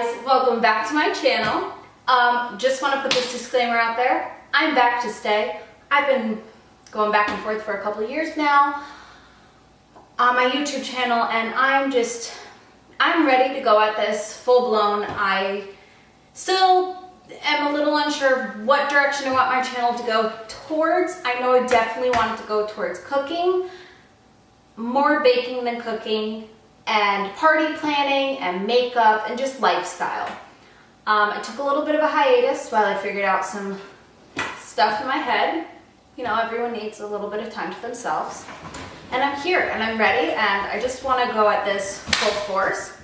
guys, welcome back to my channel. Just want to put this disclaimer out there. I'm back to stay. I've been going back and forth for a couple of years now on my YouTube channel, and I'm ready to go at this full blown. I still am a little unsure of what direction I want my channel to go towards. I know I definitely want it to go towards cooking, more baking than cooking, and party planning and makeup and just lifestyle. I took a little bit of a hiatus while I figured out some stuff in my head. You know, everyone needs a little bit of time to themselves. And I'm here and I'm ready, and I just want to go at this full force.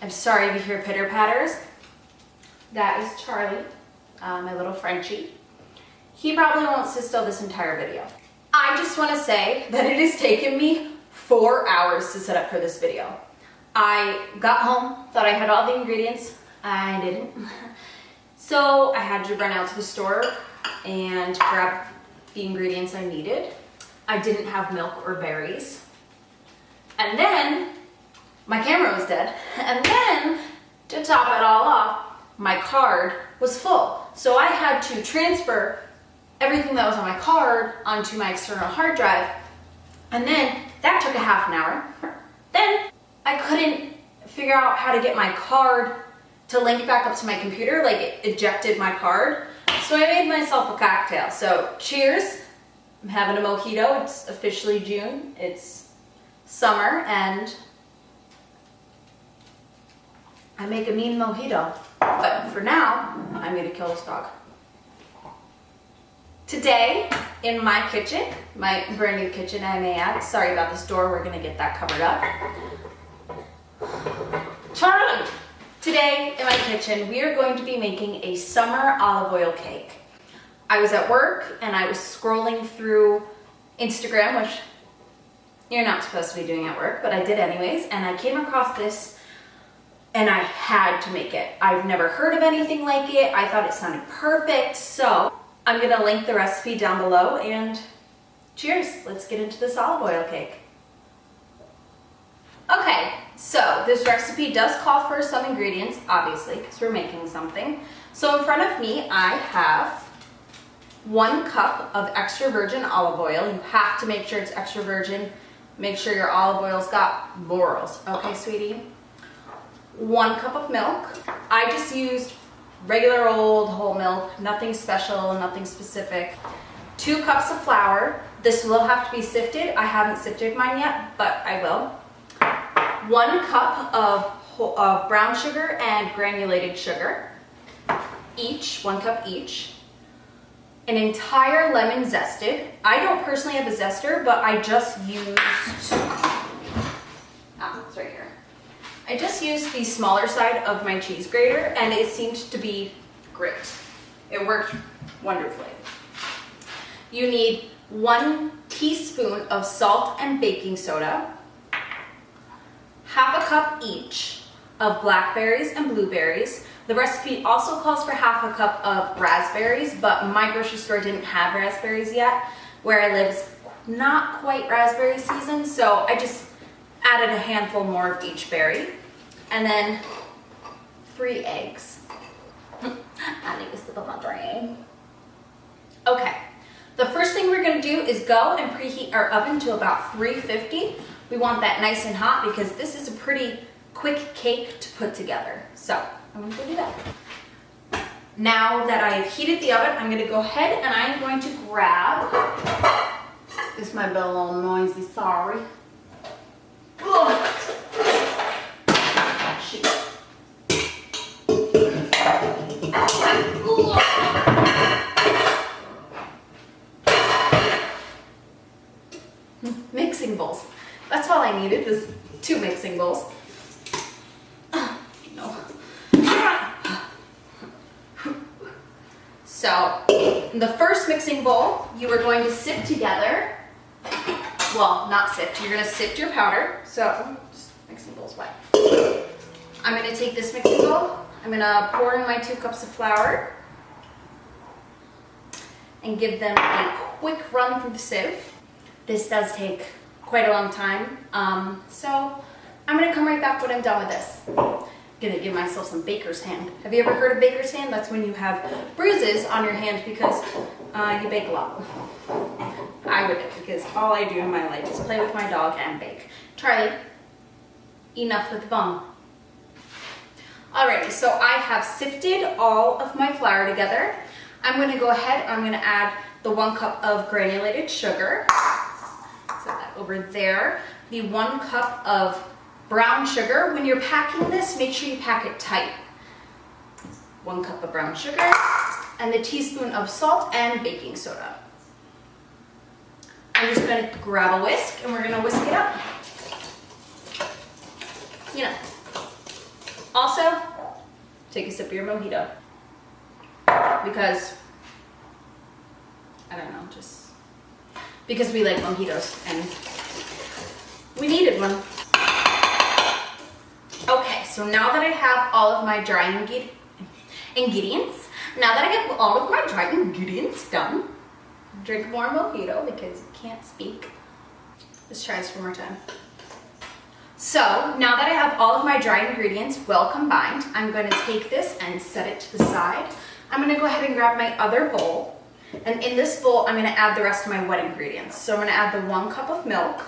I'm sorry if you hear pitter patters. That is Charlie, my little Frenchie. He probably won't sit still this entire video. I just want to say that it has taken me 4 hours to set up for this video. I got home, thought I had all the ingredients. I didn't. So I had to run out to the store and grab the ingredients I needed. I didn't have milk or berries. And then my camera was dead. And then to top it all off, my card was full. So I had to transfer everything that was on my card onto my external hard drive. And then that took a half an hour. Then I couldn't figure out how to get my card to link back up to my computer, like it ejected my card. So I made myself a cocktail. So cheers. I'm having a mojito. It's officially June. It's summer, and I make a mean mojito. But for now, I'm gonna kill this dog. Today, in my kitchen, my brand new kitchen, I may add. Sorry about this door, we're gonna get that covered up. Charlie! Today, in my kitchen, we are going to be making a summer olive oil cake. I was at work and I was scrolling through Instagram, which you're not supposed to be doing at work, but I did anyways, and I came across this and I had to make it. I've never heard of anything like it. I thought it sounded perfect, so I'm gonna link the recipe down below, and cheers, let's get into this olive oil cake. Okay, so this recipe does call for some ingredients, obviously, because we're making something. So in front of me, I have 1 cup of extra virgin olive oil. You have to make sure it's extra virgin. Make sure your olive oil's got morels, okay, sweetie? 1 cup of milk. I just used regular old whole milk, nothing special, nothing specific. 2 cups of flour. This will have to be sifted. I haven't sifted mine yet, but I will. 1 cup of brown sugar and granulated sugar, each, 1 cup each. An entire lemon zested. I don't personally have a zester, but I just used, it's right here. I just used the smaller side of my cheese grater, and it seemed to be great. It worked wonderfully. You need 1 teaspoon of salt and baking soda, 1/2 cup each of blackberries and blueberries. The recipe also calls for 1/2 cup of raspberries, but my grocery store didn't have raspberries yet. Where I live is not quite raspberry season, so I just added a handful more of each berry. And then 3 eggs. I need to slip up my drain. Okay, the first thing we're gonna do is go and preheat our oven to about 350. We want that nice and hot because this is a pretty quick cake to put together. So I'm gonna go do that. Now that I've heated the oven, I'm gonna go ahead and I'm going to grab, this might be a little noisy, sorry. Ugh. Shoot. Mixing bowls. That's all I needed was 2 mixing bowls. No. So, in the first mixing bowl, you are going to sift together, well, not sift, you're gonna sift your powder. So, just mixing bowl's wet. I'm gonna take this mixing bowl, I'm gonna pour in my 2 cups of flour and give them a quick run through the sieve. This does take quite a long time, so I'm gonna come right back when I'm done with this. gonna give myself some baker's hand. Have you ever heard of baker's hand? That's when you have bruises on your hand because you bake a lot. I would, because all I do in my life is play with my dog and bake. Charlie, enough with the bum. Alrighty, so I have sifted all of my flour together. I'm gonna go ahead, I'm gonna add the 1 cup of granulated sugar. Set that over there. The 1 cup of brown sugar. When you're packing this, make sure you pack it tight. 1 cup of brown sugar and the teaspoon of salt and baking soda. I'm just going to grab a whisk and we're going to whisk it up. You know. Also, take a sip of your mojito. Because, I don't know, just because we like mojitos and we needed one. Okay, so now that I have all of my dry ingredients, done, drink more mojito because you can't speak. Let's try this one more time. So now that I have all of my dry ingredients well combined, I'm going to take this and set it to the side. I'm going to go ahead and grab my other bowl, and in this bowl I'm going to add the rest of my wet ingredients. So I'm going to add the 1 cup of milk,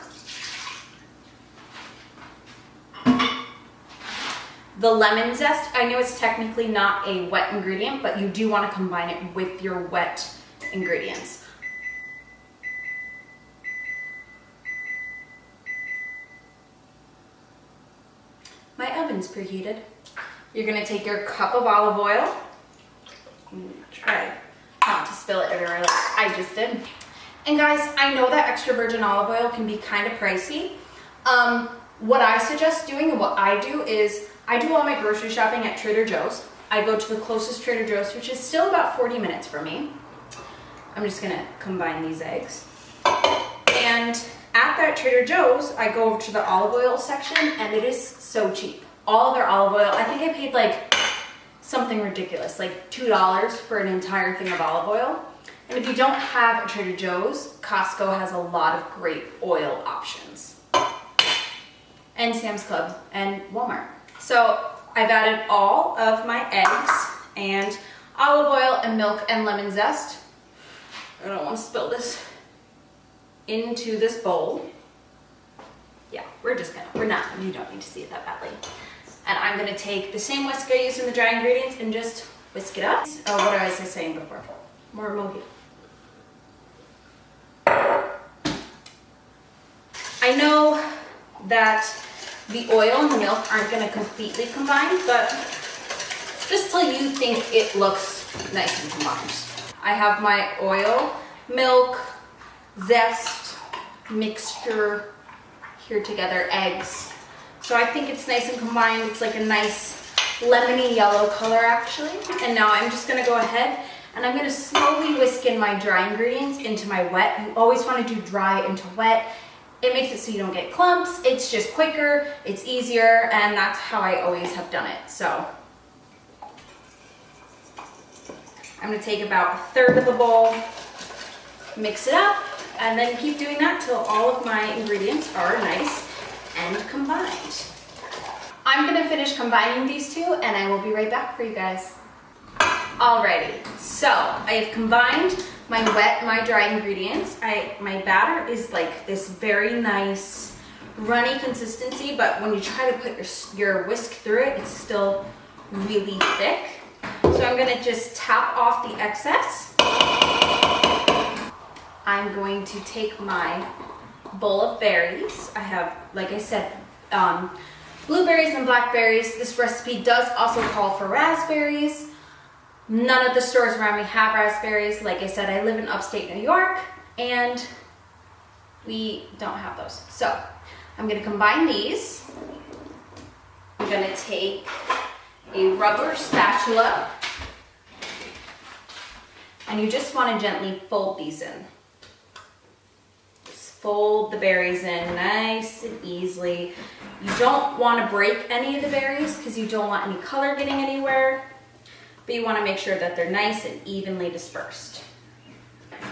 the lemon zest. I know it's technically not a wet ingredient, but you do want to combine it with your wet ingredients. My oven's preheated. You're going to take your cup of olive oil. Try not to spill it everywhere like I just did. And guys, I know that extra virgin olive oil can be kind of pricey. What I suggest doing and what I do is I do all my grocery shopping at Trader Joe's. I go to the closest Trader Joe's, which is still about 40 minutes from me. I'm just gonna combine these eggs. And at that Trader Joe's, I go over to the olive oil section and it is so cheap. All of their olive oil, I think I paid like something ridiculous, like $2 for an entire thing of olive oil. And if you don't have a Trader Joe's, Costco has a lot of great oil options. And Sam's Club and Walmart. So I've added all of my eggs and olive oil and milk and lemon zest. I don't want to spill this into this bowl. Yeah, you don't need to see it that badly. And I'm gonna take the same whisk I used in the dry ingredients and just whisk it up. Oh, what was I saying before? More mojito. I know that the oil and the milk aren't going to completely combine, but just till you think it looks nice and combined. I have my oil, milk, zest, mixture here together, eggs. So I think it's nice and combined. It's like a nice lemony yellow color actually. And now I'm just going to go ahead and I'm going to slowly whisk in my dry ingredients into my wet. You always want to do dry into wet. It makes it so you don't get clumps. It's just quicker, it's easier, and that's how I always have done it. So I'm gonna take about 1/3 of the bowl, mix it up, and then keep doing that till all of my ingredients are nice and combined. I'm gonna finish combining these two and I will be right back for you guys. Alrighty, so I have combined my wet, my dry ingredients. My batter is like this very nice runny consistency, but when you try to put your whisk through it, it's still really thick. So I'm gonna just tap off the excess. I'm going to take my bowl of berries. I have, like I said, blueberries and blackberries. This recipe does also call for raspberries. None of the stores around me have raspberries. Like I said, I live in upstate New York and we don't have those. So I'm gonna combine these. I'm gonna take a rubber spatula and you just wanna gently fold these in. Just fold the berries in nice and easily. You don't wanna break any of the berries because you don't want any color getting anywhere. But you want to make sure that they're nice and evenly dispersed.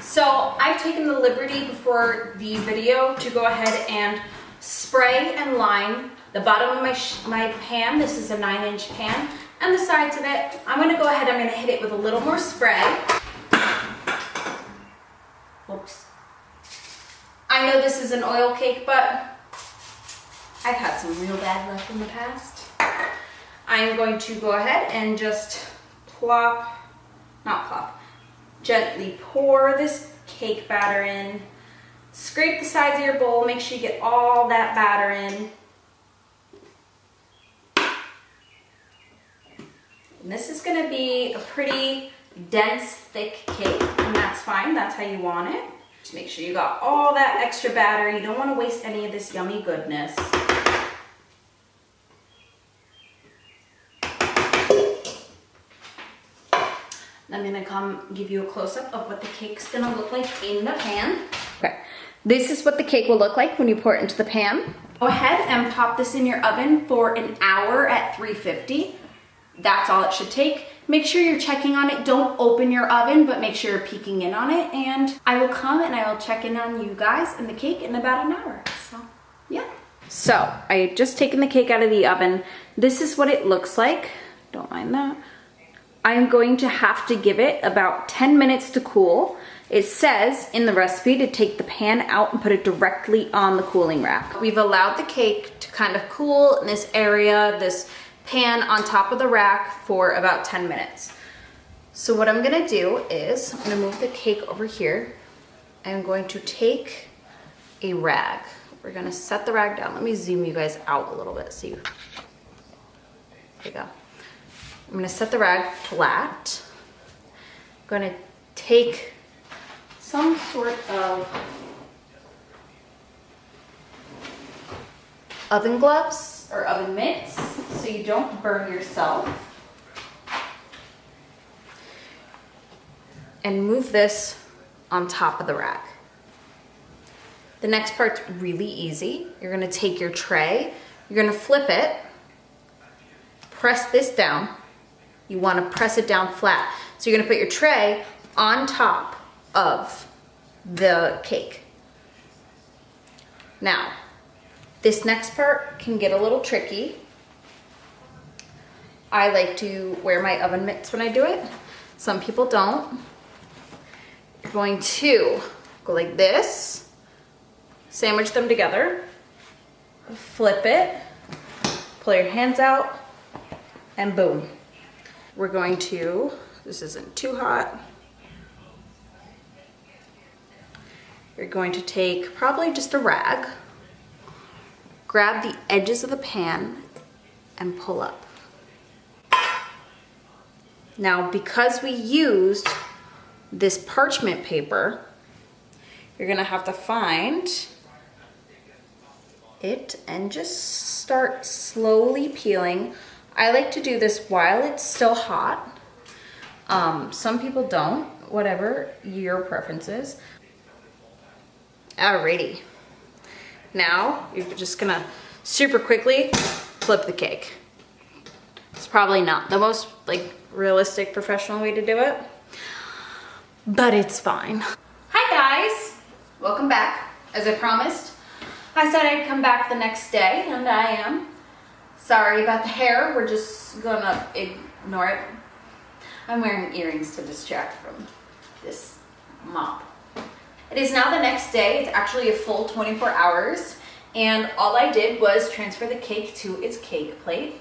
So I've taken the liberty before the video to go ahead and spray and line the bottom of my pan, this is a 9-inch pan, and the sides of it, I'm gonna go ahead, I'm gonna hit it with a little more spray. Whoops. I know this is an oil cake, but I've had some real bad luck in the past. I'm going to go ahead and just gently pour this cake batter in. Scrape the sides of your bowl, make sure you get all that batter in. And this is gonna be a pretty dense, thick cake, and that's fine, that's how you want it. Just make sure you got all that extra batter. You don't wanna waste any of this yummy goodness. I'm gonna come give you a close-up of what the cake's gonna look like in the pan. Okay, this is what the cake will look like when you pour it into the pan. Go ahead and pop this in your oven for an hour at 350. That's all it should take. Make sure you're checking on it. Don't open your oven, but make sure you're peeking in on it. And I will come and I will check in on you guys and the cake in about an hour. So, yeah. So, I had just taken the cake out of the oven. This is what it looks like. Don't mind that. I'm going to have to give it about 10 minutes to cool. It says in the recipe to take the pan out and put it directly on the cooling rack. We've allowed the cake to kind of cool in this area, this pan on top of the rack for about 10 minutes. So what I'm gonna do is, I'm gonna move the cake over here. I'm going to take a rag. We're gonna set the rag down. Let me zoom you guys out a little bit so you, there you go. I'm gonna set the rag flat. I'm gonna take some sort of oven gloves or oven mitts so you don't burn yourself. And move this on top of the rack. The next part's really easy. You're gonna take your tray, you're gonna flip it, press this down. You wanna press it down flat. So you're gonna put your tray on top of the cake. Now, this next part can get a little tricky. I like to wear my oven mitts when I do it. Some people don't. You're going to go like this, sandwich them together, flip it, pull your hands out, and boom. We're going to, this isn't too hot. You're going to take probably just a rag, grab the edges of the pan and pull up. Now, because we used this parchment paper, you're gonna have to find it and just start slowly peeling. I like to do this while it's still hot. Some people don't, whatever your preference is. Alrighty. Now, you're just gonna super quickly flip the cake. It's probably not the most realistic professional way to do it, but it's fine. Hi guys, welcome back. As I promised, I said I'd come back the next day, and I am. Sorry about the hair, we're just gonna ignore it. I'm wearing earrings to distract from this mop. It is now the next day. It's actually a full 24 hours, and all I did was transfer the cake to its cake plate.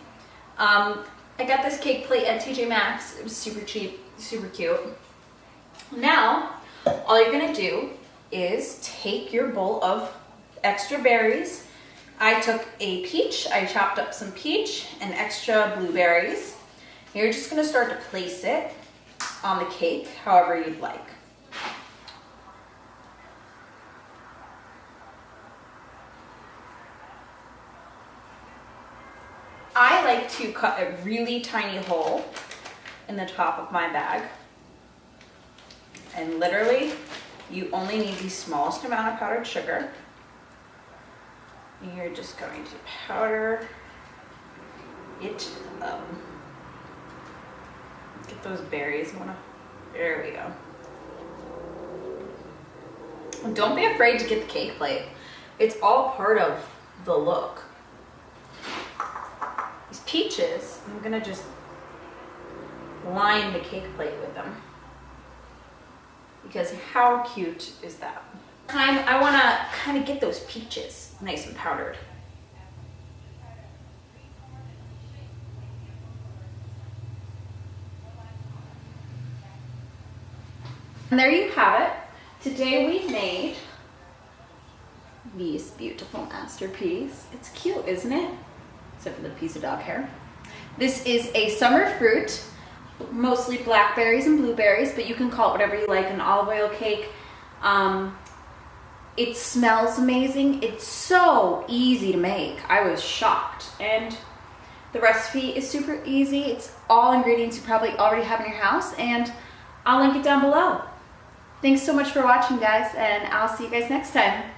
I got this cake plate at TJ Maxx. It was super cheap, super cute. Now, all you're gonna do is take your bowl of extra berries. I took a peach, I chopped up some peach and extra blueberries. You're just gonna start to place it on the cake however you'd like. I like to cut a really tiny hole in the top of my bag. And literally, you only need the smallest amount of powdered sugar. And you're just going to powder it up. Get those berries. There we go. Don't be afraid to get the cake plate. It's all part of the look. peaches, I'm gonna just line the cake plate with them. Because how cute is that? I wanna kind of get those peaches nice and powdered. And there you have it. Today we made this beautiful masterpiece. It's cute, isn't it? Except for the piece of dog hair. This is a summer fruit, mostly blackberries and blueberries, but you can call it whatever you like, an olive oil cake. It smells amazing. It's so easy to make. I was shocked. And the recipe is super easy. It's all ingredients you probably already have in your house, and I'll link it down below. Thanks so much for watching, guys, and I'll see you guys next time.